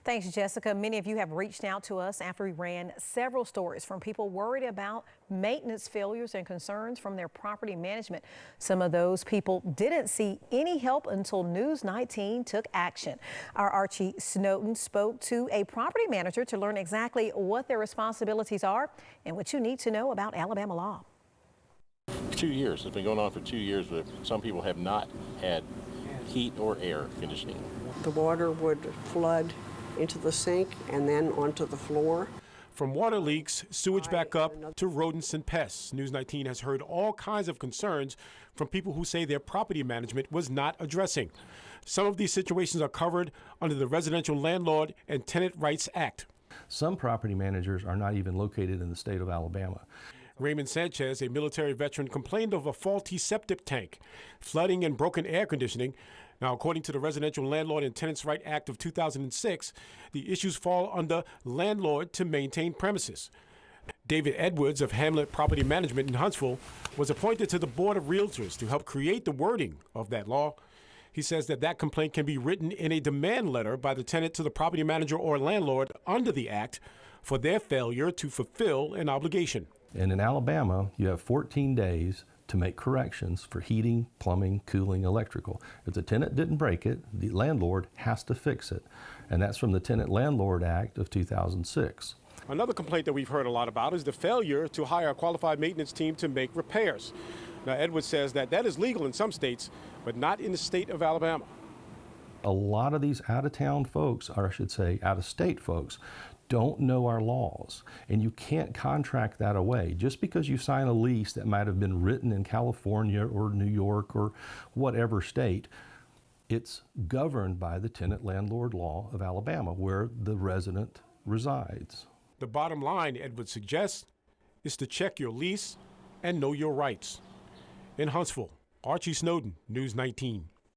Thanks, Jessica. Many of you have reached out to us after we ran several stories from people worried about maintenance failures and concerns from their property management. Some of those people didn't see any help until News 19 took action. Our Archie Snowden spoke to a property manager to learn exactly what their responsibilities are and what you need to know about Alabama law. 2 years. It's been going on for 2 years, but some people have not had heat or air conditioning. The water would flood into the sink and then onto the floor. From water leaks, sewage backup to rodents and pests, News 19 has heard all kinds of concerns from people who say their property management was not addressing. Some of these situations are covered under the Residential Landlord and Tenant Rights Act. Some property managers are not even located in the state of Alabama. Raymond Sanchez, a military veteran, complained of a faulty septic tank, flooding, and broken air conditioning. Now, according to the Residential Landlord and Tenants Rights Act of 2006, the issues fall under landlord to maintain premises. David Edwards of Hamlet Property Management in Huntsville was appointed to the Board of Realtors to help create the wording of that law. He says that complaint can be written in a demand letter by the tenant to the property manager or landlord under the act for their failure to fulfill an obligation. And in Alabama, you have 14 days to make corrections for heating, plumbing, cooling, electrical. If the tenant didn't break it, the landlord has to fix it. And that's from the Tenant Landlord Act of 2006. Another complaint that we've heard a lot about is the failure to hire a qualified maintenance team to make repairs. Now, Edwards says that is legal in some states, but not in the state of Alabama. A lot of these out-of-town folks, or I should say out-of-state folks, don't know our laws, and you can't contract that away. Just because you sign a lease that might have been written in California or New York or whatever state, it's governed by the tenant landlord law of Alabama, where the resident resides. The bottom line, Edwards suggests, is to check your lease and know your rights. In Huntsville, Archie Snowden, News 19.